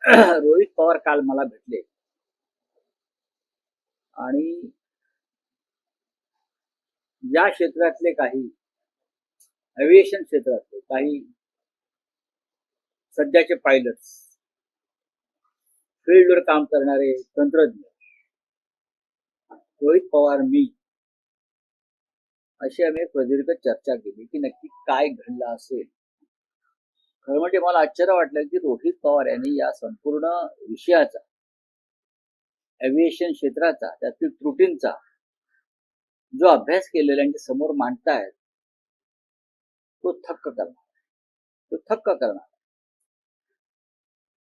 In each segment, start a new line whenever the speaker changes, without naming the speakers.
रोहित पवार काल मला भेटले आणि या क्षेत्रातले काही एव्हिएशन क्षेत्रातले काही सध्याचे पायलट्स, फील्डवर काम करणारे तंत्रज्ञ, रोहित पवार मी अशी आम्ही प्रदीर्घ चर्चा केली की नक्की काय घडलं असेल. खरं म्हणजे मला आश्चर्य वाटलं की रोहित पवार यांनी या संपूर्ण विषयाचा, एव्हिएशन क्षेत्राचा, त्यातील त्रुटींचा जो अभ्यास केलेला यांच्या समोर मांडतायत तो थक्क करणार.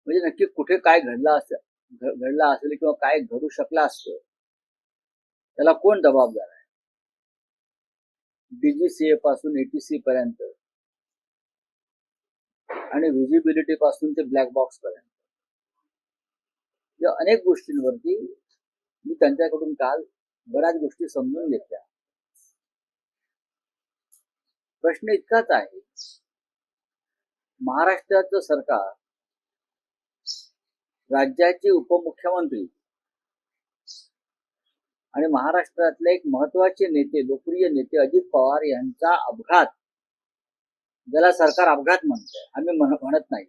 म्हणजे नक्की कुठे काय घडलं असेल किंवा काय घडू शकलं असतं, त्याला कोण जबाबदार आहे. डीजीसीए पासून एटीसी पर्यंत आणि व्हिजिबिलिटी पासून ते ब्लॅक बॉक्स पर्यंत या अनेक गोष्टींवरती मी त्यांच्याकडून काल बऱ्याच गोष्टी समजून घेतल्या. प्रश्न इतकाच आहे, महाराष्ट्राचं सरकार, राज्याचे उपमुख्यमंत्री आणि महाराष्ट्रातले एक महत्वाचे नेते, लोकप्रिय नेते अजित पवार यांचा अपघात, ज्याला सरकार अपघात म्हणतंय, आम्ही म्हणत नाही,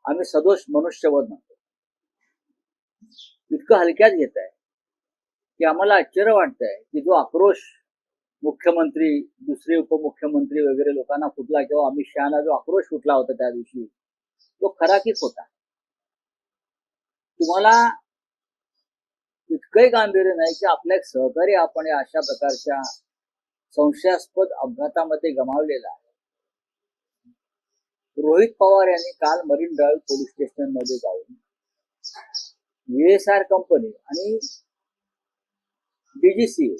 आम्ही सदोष मनुष्यवध म्हणतो, इतकं हलक्यात घेत आहे की आम्हाला आश्चर्य वाटतंय की जो आक्रोश मुख्यमंत्री, दुसरे उपमुख्यमंत्री वगैरे लोकांना फुटला किंवा अमित शहाना जो आक्रोश फुटला होता त्या दिवशी, तो खरा की खोटा. तुम्हाला इतकंही गांभीर्य नाही की आपला एक सहकारी आपण अशा प्रकारच्या संशयास्पद अपघातामध्ये गमावलेला आहे. रोहित पवार यांनी काल मरीन ड्राईव्ह पोलीस स्टेशन मध्ये जाऊन VSR कंपनी आणि DGCA,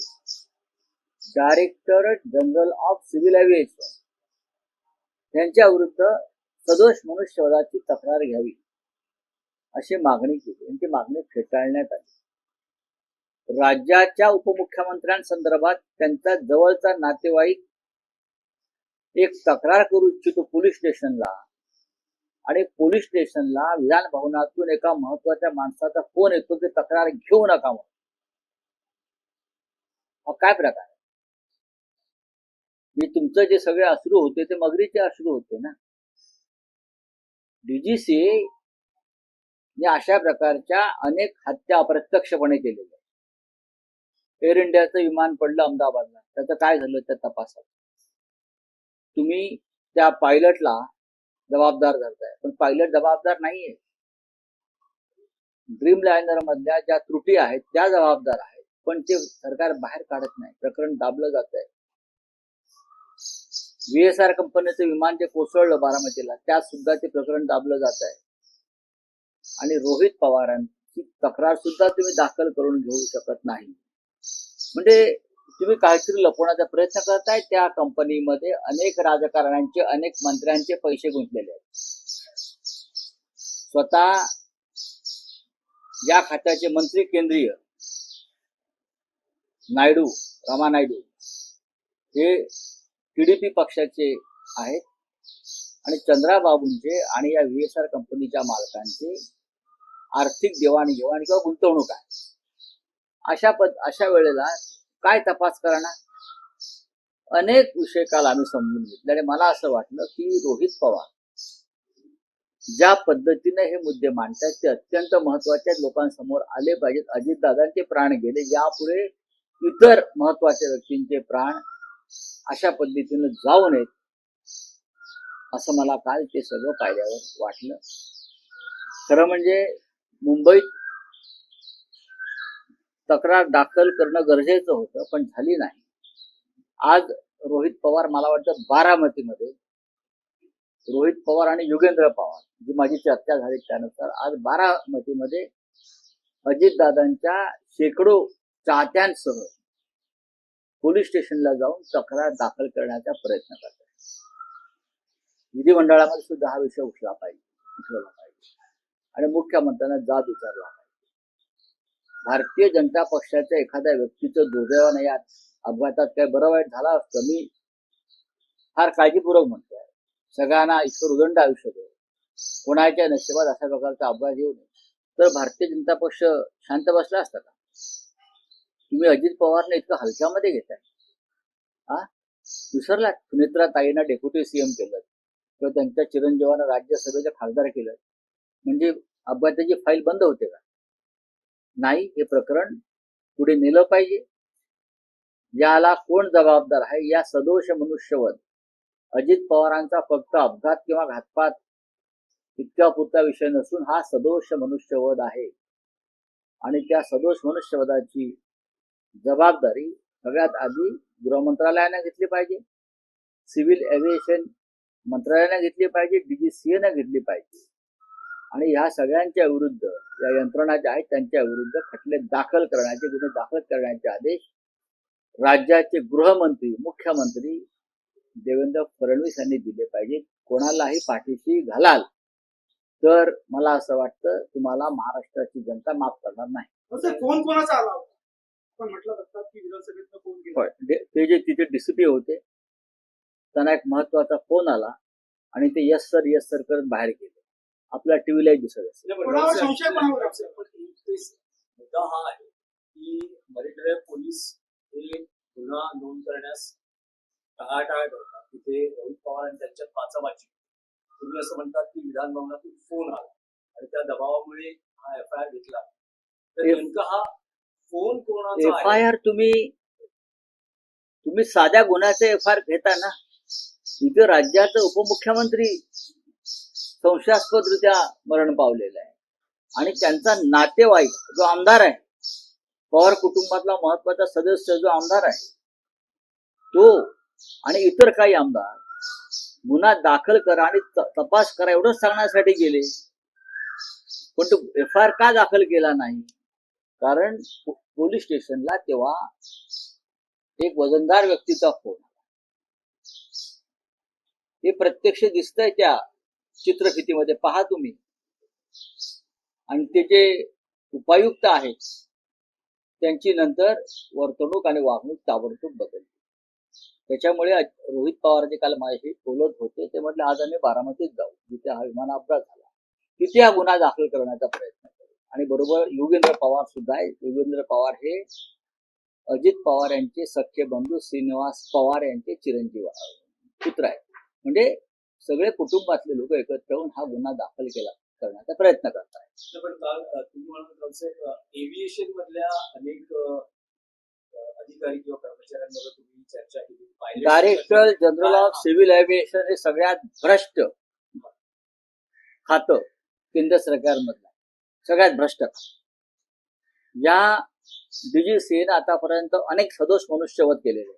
director general of civil aviation, यांच्या विरुद्ध सदोष मनुष्यवधाची तक्रार घ्यावी अशी मागणी केली. यांची मागणी फेटाळण्यात आली. राज्याच्या उपमुख्यमंत्र्यांसंदर्भात त्यांचा जवळचा नातेवाईक एक तक्रार करू इच्छितो पोलीस स्टेशनला, आणि पोलीस स्टेशनला विधान भवनातून एका महत्वाच्या माणसाचा फोन येतो की तक्रार घेऊ नका म्हणून. हा काय प्रकार आहे? मी तुमचं जे सगळे अश्रू होते ते मगरीचे अश्रू होते ना. डीजीसीए अशा प्रकारच्या अनेक हत्या अप्रत्यक्षपणे केलेल्या. एअर इंडियाचं विमान पडलं अहमदाबादला, त्याचं काय झालं त्या तपासात. तुम्ही त्या पायलटला जबाबदार धरताय, पण पायलट जबाबदार नाहीये. ड्रीम लायनर मधल्या ज्या त्रुटी आहेत त्या जबाबदार आहेत, पण ते सरकार बाहेर काढत नाही. प्रकरण दाबलं जात आहे. VSR कंपनीचं विमान जे कोसळलं बारामतीला, त्यात सुद्धा ते प्रकरण दाबलं जात आहे. आणि रोहित पवारांची तक्रार सुद्धा तुम्ही दाखल करून घेऊ शकत नाही. म्हणजे तुम्ही काहीतरी लपवण्याचा प्रयत्न करताय. त्या कंपनीमध्ये अनेक राजकारण्यांचे, अनेक मंत्र्यांचे पैसे गुंतलेले आहेत. स्वतः या खात्याचे मंत्री केंद्रीय रामा नायडू हे TDP पक्षाचे आहेत, आणि चंद्राबाबूंचे आणि या VSR कंपनीच्या मालकांचे आर्थिक देवाणघेवाण किंवा गुंतवणूक आहे. अशा वेळेला काय तपास करणार? अनेक विषय काल आम्ही समजून घेतले आणि मला असं वाटलं की रोहित पवार ज्या पद्धतीने हे मुद्दे मांडतात ते अत्यंत महत्वाच्या लोकांसमोर आले पाहिजेत. अजितदादांचे प्राण गेले, यापुढे इतर महत्वाच्या व्यक्तींचे प्राण अशा पद्धतीने जाऊ नयेत असं मला काल ते सगळं पाहिल्यावर वाटलं. खरं म्हणजे मुंबईत तक्रार दाखल करणं गरजेचं होतं, पण झाली नाही. आज रोहित पवार, मला वाटतं बारामतीमध्ये रोहित पवार आणि युगेंद्र पवार, जी माझी चर्चा झाली त्यानुसार, आज बारामतीमध्ये अजितदादांच्या शेकडो चाहत्यांसह पोलीस स्टेशनला जाऊन तक्रार दाखल करण्याचा प्रयत्न करतात. विधिमंडळामध्ये सुद्धा हा विषय उठवला पाहिजे आणि मुख्यमंत्र्यांना जाब विचारला पाहिजे. भारतीय जनता पक्षाच्या एखाद्या व्यक्तीचं दुर्दैवाने या अपघातात काय बरं वाईट झाला असतं. मी फार काळजीपूर्वक म्हणतोय, सगळ्यांना ईश्वर उदंड आयुष्य देव, कोणाच्या नशिबात अशा प्रकारचा अपघात येऊ नये. तर भारतीय जनता पक्ष शांत बसला असता का? तुम्ही अजित पवारने इतकं हलक्यामध्ये घेताय. हा विसरला? सुनेत्रा ताईंना डेप्युटी सीएम केलं किंवा त्यांच्या चिरंजीवांना राज्यसभेचे खासदार केलं म्हणजे अपघाताची फाईल बंद होते का? नाही. हे प्रकरण पुढे नेलं पाहिजे. याला कोण जबाबदार आहे? या सदोष मनुष्यवध अजित पवारांचा फक्त अपघात किंवा घातपात इतका पुरता विषय नसून हा सदोष मनुष्यवध आहे. आणि त्या सदोष मनुष्यवधाची जबाबदारी सगळ्यात आधी गृह मंत्रालयाने घेतली पाहिजे, सिव्हिल एव्हिएशन मंत्रालयाने घेतली पाहिजे, DGCA घेतली पाहिजे. आणि ह्या सगळ्यांच्या विरुद्ध या यंत्रणा ज्या आहेत त्यांच्या विरुद्ध खटले दाखल करण्याचे, गुन्हे दाखल करण्याचे आदेश राज्याचे गृहमंत्री, मुख्यमंत्री देवेंद्र फडणवीस यांनी दिले पाहिजे. कोणालाही पाठीशी घालाल तर मला असं वाटतं तुम्हाला महाराष्ट्राची जनता माफ करणार नाही.
फोन कोणाचा आला होता? पण म्हटलं जातात की विधानसभेतनं फोन केला.
ते जे तिथे DCP होते त्यांना एक महत्वाचा फोन आला आणि ते यस सर करत बाहेर गेले. आपल्या टीव्हीलाही दिसत असेल.
कोणावर संशय कोणावर असेल?
मुद्दा हा आहे की मरीन ड्राईव्ह पोलीस हे गुन्हा नोंद करण्यास टाळाटाळ करतात. तिथे रोहित पवार आणि त्यांच्यात पाचाबाची. तुम्ही असं म्हणतात की विधान भवनातून फोन आला आणि त्या दबावामुळे हा FIR घेतला. तर नेमका हा फोन कोणाचा आहे?
FIR तुम्ही साध्या गुन्ह्याचे FIR घेता ना. इथे राज्याचा उपमुख्यमंत्री संशयास्पदरित्या मरण पावलेला आहे आणि त्यांचा नातेवाईक जो आमदार आहे, पवार कुटुंबातला महत्वाचा सदस्य जो आमदार आहे तो आणि इतर काही आमदार गुन्हा दाखल करा आणि तपास करा एवढंच सांगण्यासाठी गेले. पण तो FIR का दाखल केला नाही? कारण पोलीस स्टेशनला तेव्हा एक वजनदार व्यक्तीचा फोन आला. हे प्रत्यक्ष दिसतंय त्या चित्रफितीमध्ये, पहा तुम्ही. आणि ते जे उपायुक्त आहेत त्यांची नंतर वर्तणूक आणि वागणूक ताबडतोब बदलली. त्याच्यामुळे रोहित पवार जे काल माझ्याशी बोलत होते ते म्हटले आज आम्ही बारामतीत जाऊ, जिथे हा विमान अपघात झाला, तिथे हा गुन्हा दाखल करण्याचा प्रयत्न करू. आणि बरोबर योगेंद्र पवार सुद्धा आहे. योगेंद्र पवार हे अजित पवार यांचे सख्खे बंधू श्रीनिवास पवार यांचे चिरंजीव पुत्र आहेत. म्हणजे सगळे कुटुंबातले लोक एकत्र येऊन हा गुन्हा दाखल करण्याचा प्रयत्न करत आहेत.
पण काल तुम्ही म्हणत एव्हिएशन मधल्या अनेक अधिकारी किंवा कर्मचाऱ्यांबरोबर तुम्ही चर्चा केली.
Director general of civil aviation हे सगळ्यात भ्रष्ट खातं केंद्र सरकारमधलं, सगळ्यात भ्रष्ट. या DGCA आतापर्यंत अनेक सदोष मनुष्यवध केलेले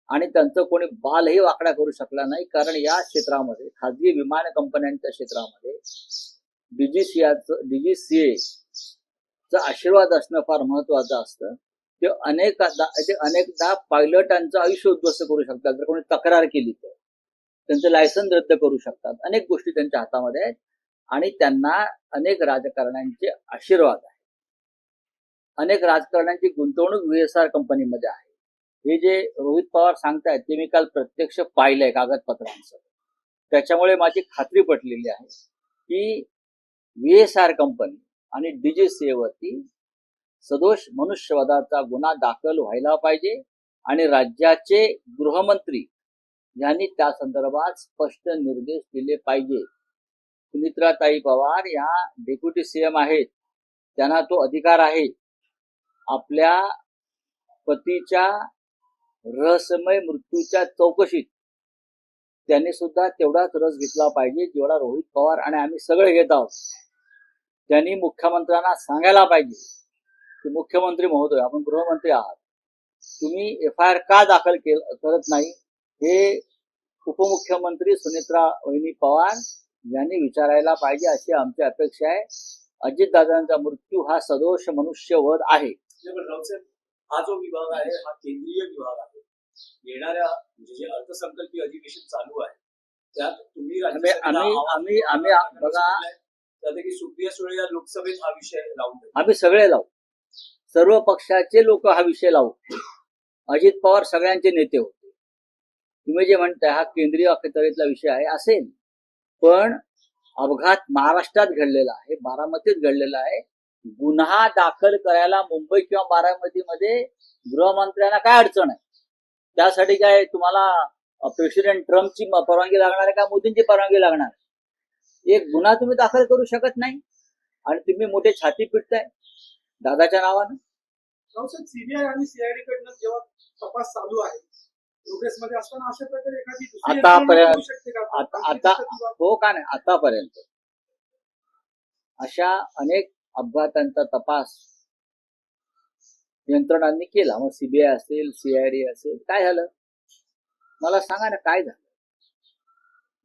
आणि त्यांचं कोणी बालही वाकडा करू शकला नाही. कारण या क्षेत्रामध्ये, खाजगी विमान कंपन्यांच्या क्षेत्रामध्ये DGCAचा आशीर्वाद असणं फार महत्वाचं असतं. ते अनेकदा पायलटांचं आयुष्य उद्ध्वस्त करू शकतात. जर कोणी तक्रार केली तर त्यांचं लायसन्स रद्द करू शकतात. अनेक गोष्टी त्यांच्या हातामध्ये आहेत आणि त्यांना अनेक राजकारण्यांचे आशीर्वाद आहे. अनेक राजकारण्यांची गुंतवणूक VSR कंपनीमध्ये आहे. हे जे रोहित पवार सांगतायत ते मी काल प्रत्यक्ष पाहिलंय कागदपत्रांसह. त्याच्यामुळे माझी खात्री पटलेली आहे की VSR कंपनी आणि DGCA वरती सदोष मनुष्यवधाचा गुन्हा दाखल व्हायला पाहिजे आणि राज्याचे गृहमंत्री यांनी त्या संदर्भात स्पष्ट निर्देश दिले पाहिजे. सुनेत्राताई पवार या डेप्युटी CM आहेत, त्यांना तो अधिकार आहे. आपल्या पतीच्या रहस्यमय मृत्यूच्या चौकशीत त्यांनी सुद्धा तेवढाच रस घेतला पाहिजे जेवढा रोहित पवार आणि आम्ही सगळे घेत आहोत. त्यांनी मुख्यमंत्र्यांना सांगायला पाहिजे की मुख्यमंत्री महोदय, आपण गृहमंत्री आहात, तुम्ही FIR का दाखल करत नाही हे उपमुख्यमंत्री सुनेत्रा वहिनी पवार यांनी विचारायला पाहिजे, अशी आमची अपेक्षा आहे. अजितदादांचा मृत्यू हा सदोष मनुष्यवध आहे.
हा जो विभाग आहे हा केंद्रीय विभाग आहे. येणाऱ्या म्हणजे जे अर्थसंकल्पीय अधिवेशन चालू आहे त्यात तुम्ही
बघा,
सुप्रिया सुळे या लोकसभेत हा विषय लावून
आम्ही सगळे लावू, सर्व पक्षाचे लोक हा विषय लावू. अजित पवार सगळ्यांचे नेते होते. तुम्ही जे म्हणताय हा केंद्रीय अखत्यारीतला विषय आहे असेल, पण अपघात महाराष्ट्रात घडलेला आहे, बारामतीत घडलेला आहे. गुन्हा दाखल करायला मुंबई किंवा बारामतीमध्ये गृहमंत्र्यांना काय अडचण आहे? त्यासाठी काय तुम्हाला प्रेसिडेंट ट्रम्पची परवानगी लागणार आहे का मोदींची परवानगी लागणार आहे? एक गुन्हा तुम्ही दाखल करू शकत नाही आणि तुम्ही मोठे छाती पिटताय दादाच्या नावानं.
रावसाहेब, सीबीआय आणि सीआयडी कडनं जेव्हा तपास चालू आहे प्रोग्रेसमध्ये असताना अशा प्रकारे एखादी दुसरी
आतापर्यंत-
यंत्रणा होऊ शकते का?
आता हो का नाही, आतापर्यंत अशा अनेक अपघातांचा तपास यंत्रणांनी केला. मग सीबीआय असेल, सीआयडी असेल, काय झालं मला सांगा ना, काय झालं?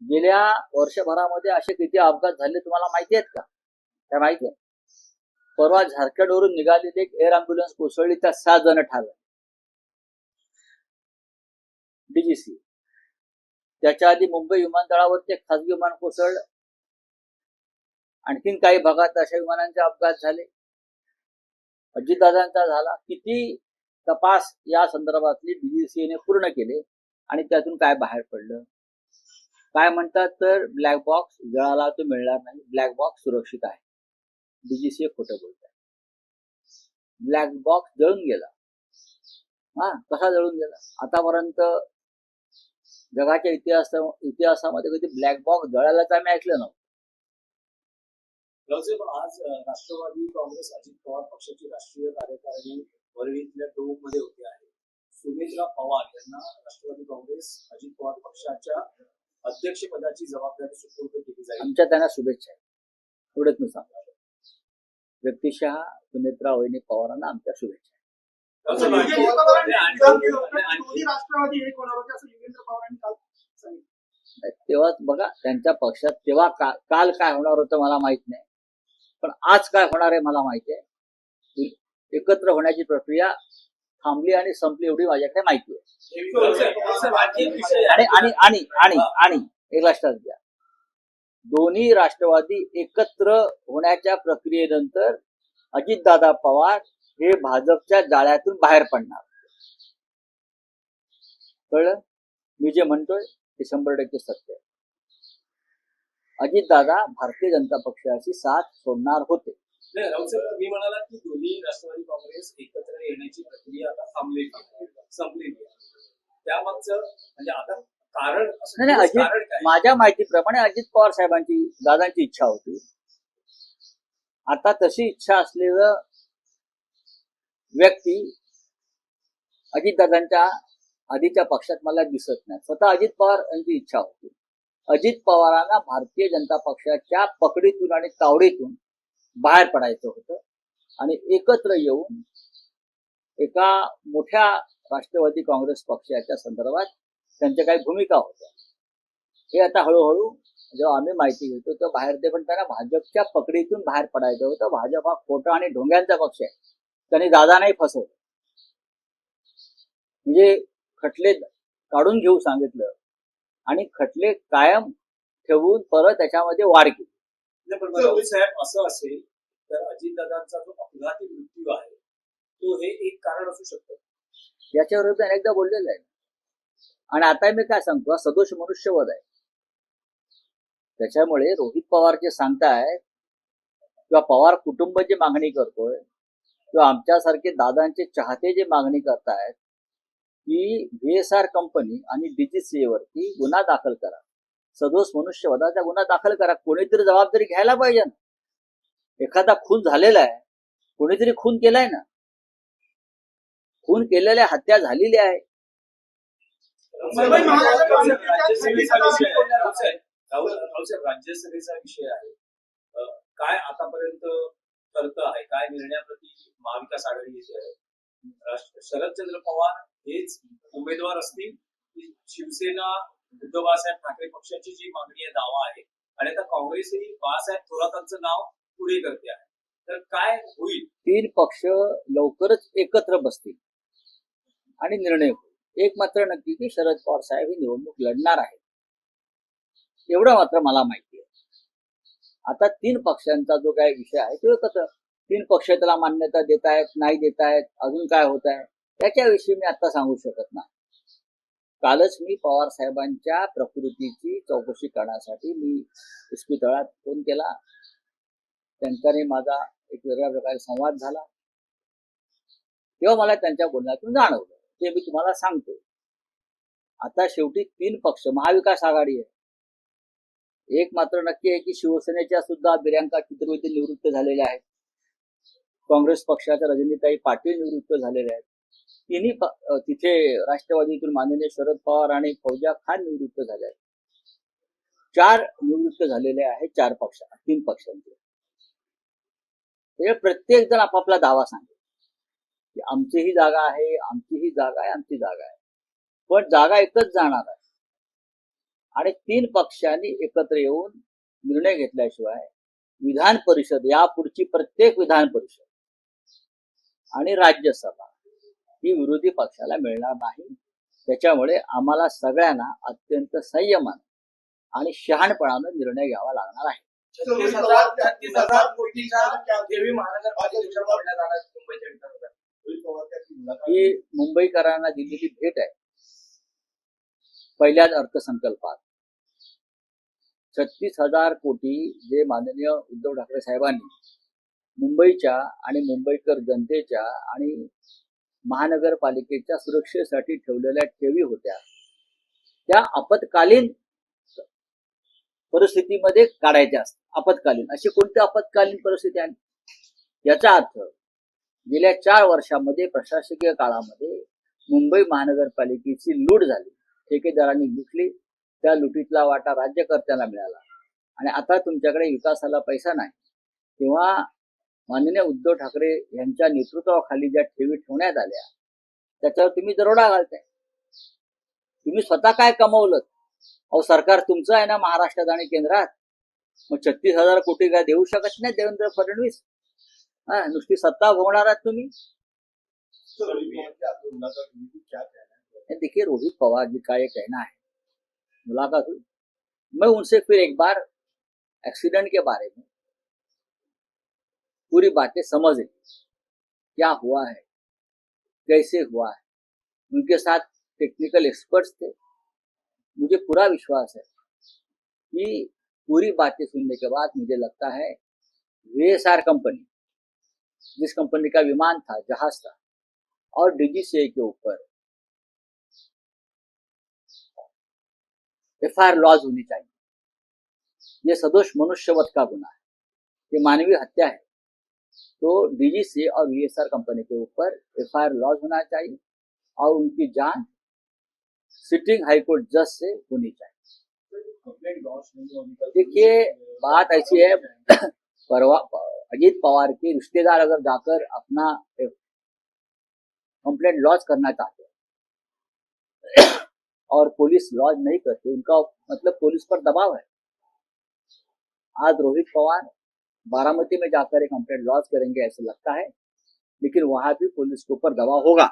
गेल्या वर्षभरामध्ये असे किती अपघात झाले तुम्हाला माहिती आहेत का? काय माहिती आहे? परवा झारखंडवरून निघालेली एक एअर अँब्युलन्स कोसळली, त्यात 6 जण ठार झाले. डीजीसी. त्याच्या आधी मुंबई विमानतळावरती एक खासगी विमान कोसळलं. आणखीन काही भागात अशा विमानांचे अपघात झाले. अजितदादांचा झाला. किती तपास या संदर्भातली डीजीसीने पूर्ण केले आणि त्यातून काय बाहेर पडलं? काय म्हणतात तर ब्लॅक बॉक्स जळाला तो मिळणार नाही, ब्लॅक बॉक्स सुरक्षित आहे. डीजीसी खोटं बोलत आहे. ब्लॅक बॉक्स जळून गेला. कसा जळून गेला? आतापर्यंत जगाच्या इतिहासामध्ये कधी ब्लॅक बॉक्स जळायलाच आम्ही ऐकलं नव्हतं.
रावसाहेब, आज राष्ट्रवादी काँग्रेस अजित पवार पक्षाची राष्ट्रीय कार्यकारिणी वरळीतल्या डोममध्ये होते आहे. सुनेत्रा पवार यांना राष्ट्रवादी काँग्रेस अजित पवार पक्षाच्या अध्यक्षपदाची जबाबदारी सुपूर्द केली जाईल.
आमच्या त्यांना शुभेच्छा आहेत. एवढंच मी सांगणार. व्यक्तिशः सुनेत्रा वहिनी पवारांना आमच्या शुभेच्छा.
रावसाहेब,
युगेंद्र पवारांनी विधान केलं होतं की दोन्ही राष्ट्रवादी एक होणार होते असं युगेंद्र पवारांनी काल सांगितलं.
तेव्हा बघा त्यांच्या पक्षात तेव्हा काल काय होणार होतं मला माहित नाही, पण आज काय होणार आहे मला माहिती आहे. एकत्र होण्याची प्रक्रिया थांबली आणि संपली एवढी माझ्याकडे माहिती आहे.
रावसाहेब, आणखी एक विषय आहे.
आणि आणि आणि आणि एक लक्षात घ्या, दोन्ही राष्ट्रवादी एकत्र होण्याच्या प्रक्रियेनंतर अजितदादा पवार हे भाजपच्या जाळ्यातून बाहेर पडणार. कळलं? मी जे म्हणतोय ते 100% सत्य आहे. अजितदादा भारतीय जनता पक्षाची साथ सोडणार होते.
नाही, रावसाहेब, तुम्ही म्हणालात की दोन्ही राष्ट्रवादी काँग्रेस एकत्र येण्याची प्रक्रिया आता थांबलेली आहे, संपलेली आहे. त्यामागचं म्हणजे आता कारण असं
नाही,
कारण
अजित
काय?
माझ्या माहितीप्रमाणे अजित पवार साहेबांची दादांची इच्छा होती. आता तशी इच्छा असलेलं व्यक्ती अजितदादांच्या आधीच्या पक्षात मला दिसत नाही. स्वतः अजित पवार यांची इच्छा होती. अजित पवारांना भारतीय जनता पक्षाच्या पकडीतून आणि तावडीतून बाहेर पडायचं होतं आणि एकत्र येऊन एका मोठ्या राष्ट्रवादी काँग्रेस पक्षाच्या संदर्भात त्यांच्या काही भूमिका होत्या. हे आता हळूहळू जेव्हा आम्ही माहिती घेतो तर बाहेर ते पण त्यांना भाजपच्या पकडीतून बाहेर पडायचं होतं. भाजप हा खोटा आणि ढोंग्यांचा पक्ष आहे. त्यांनी दादांनाही फसवलं. म्हणजे खटले काढून घेऊ सांगितलं आणि खटले कायम ठेवून परत त्याच्यामध्ये वाढ केली.
नाही, पण राहुल साहेब, असं असेल तर अजितदादांचा जो अपघाती मृत्यू आहे तो हे एक कारण असू शकतं.
याच्यावर मी अनेकदा बोललेलं आहे आणि आता मी काय सांगतो, हा सदोष मनुष्यवध आहे. त्याच्यामुळे रोहित पवार जे सांगतायत किंवा पवार कुटुंब जे मागणी करतोय किंवा आमच्यासारखे दादांचे चाहते जे मागणी करतायत की VSR कंपनी आणि DGCA वरती गुन्हा दाखल करा, सदोष मनुष्यवधाचा गुन्हा दाखल करा. कोणीतरी जबाबदारी घ्यायला पाहिजे ना. एखादा खून झालेला आहे, कोणीतरी खून केलाय ना. खून केलेल्या हत्या झालेली आहे.
मुंबई महानगरपालिकेच्या
राज्यसभेचा विषय आहे. रावसाहेब, राज्यसभेचा विषय आहे. काय आतापर्यंत तर्क आहे, काय निर्णयाप्रती महाविकास आघाडी येते आहे? शरदचंद्र पवार हेच उमेदवार असतील की शिवसेना उद्धव बाळासाहेब ठाकरे पक्षाची जी मागणी आहे, दावा आहे, आणि आता काँग्रेसही बाळासाहेब थोरातांचं नाव पुढे करते आहे, तर काय होईल?
3 पक्ष लवकरच एकत्र बसतील आणि निर्णय होईल. एक मात्र नक्की की शरद पवार साहेब ही निवडणूक लढणार आहेत, एवढं मात्र मला माहिती आहे. आता 3 पक्षांचा जो काही विषय आहे तो एकत्र, 3 पक्ष त्याला मान्यता देत आहेत, नाही देत आहेत, अजून काय होत आहे त्याच्याविषयी मी आता सांगू शकत नाही. कालच मी पवार साहेबांच्या प्रकृतीची चौकशी करण्यासाठी मी इस्पितळात फोन केला. त्यांच्याने माझा एक वेगळ्या प्रकारे संवाद झाला. तेव्हा मला त्यांच्या बोलण्यातून जाणवलं ते मी तुम्हाला सांगतो. आता शेवटी 3 पक्ष महाविकास आघाडी आहे. एक मात्र नक्की आहे की शिवसेनेच्या सुद्धा बिर्यांका चतुर्वेदी निवृत्त झालेल्या आहेत. काँग्रेस पक्षाच्या रजनीताई पाटील निवृत्त झालेल्या आहेत. तिन्ही तिथे राष्ट्रवादीतून माननीय शरद पवार आणि फौजा खान निवृत्त झाले आहेत. 4 निवृत्त झालेले आहेत 3 पक्षांचे. प्रत्येक जण आपापला दावा सांगेल की आमची ही जागा आहे, आमची ही जागा आहे, आमची जागा आहे. पण जागा एकच जाणार आहे आणि 3 पक्षांनी एकत्र येऊन निर्णय घेतल्याशिवाय विधान परिषद यापुढची प्रत्येक विधान परिषद आणि राज्यसभा ही विरोधी पक्षाला मिळणार नाही. त्याच्यामुळे आम्हाला सगळ्यांना अत्यंत संयमाने आणि शहाणपणाने निर्णय घ्यावा लागणार आहे.
36,000 कोटीच्या ठेवी महानगरपालिकेच्या फोडल्या जाणार मुंबईच्या विकासासाठी.
ही मुंबईकरांना दिलेली भेट आहे. पहिल्याच अर्थसंकल्पात 36,000 कोटी जे माननीय उद्धव ठाकरे साहेबांनी मुंबईच्या आणि मुंबईकर जनतेच्या आणि महानगरपालिकेच्या सुरक्षेसाठी ठेवलेल्या ठेवी होत्या, त्या आपत्कालीन परिस्थितीमध्ये काढायच्या असतात. आपत्कालीन अशी कोणती आपत्कालीन परिस्थिती आहे? याचा अर्थ गेल्या 4 वर्षामध्ये प्रशासकीय काळामध्ये मुंबई महानगरपालिकेची लूट झाली. ठेकेदारांनी लुटली. त्या लुटीतला वाटा राज्यकर्त्यांना मिळाला आणि आता तुमच्याकडे विकासाला पैसा नाही. तेव्हा माननीय उद्धव ठाकरे यांच्या नेतृत्वाखाली ज्या ठेवी ठेवण्यात आल्या त्याच्यावर तुम्ही दरोडा घालताय. तुम्ही स्वतः काय कमवलं? अहो, सरकार तुमचं आहे ना महाराष्ट्रात आणि केंद्रात. मग 36,000 कोटी काय देऊ शकत नाही देवेंद्र फडणवीस? नुसती सत्ता भोगणार आहात तुम्ही. देखिए रोहित पवार जी का ये कहना है, मुलाकात हुई, मैं उनसे फिर एक बार एक्सीडेंट के बारे में पूरी बातें समझ ली, क्या हुआ है, कैसे हुआ है. उनके साथ टेक्निकल एक्सपर्ट्स थे. मुझे पूरा विश्वास है कि पूरी बातें सुनने के बाद मुझे लगता है VSR कंपनी, जिस कंपनी का विमान था, जहाज था, और DGCA के ऊपर FIR लॉज होनी चाहिए. ये सदोष मनुष्यवध का गुना है, ये मानवीय हत्या है. तो DGCA और VSR कंपनी के ऊपर FIR लॉज होना चाहिए और उनकी जांच सिटिंग हाईकोर्ट जज से होनी चाहिए. देखिए बात ऐसी है, अजीत पवार के रिश्तेदार अगर जाकर अपना कंप्लेंट लॉज करना चाहते हैं और पुलिस लॉज नहीं करती, उनका मतलब पुलिस पर दबाव है. आज रोहित पवार बारामती में जाकर एक कंप्लेंट लॉज करेंगे ऐसे लगता है, लेकिन वहां भी पुलिस के ऊपर दबाव होगा.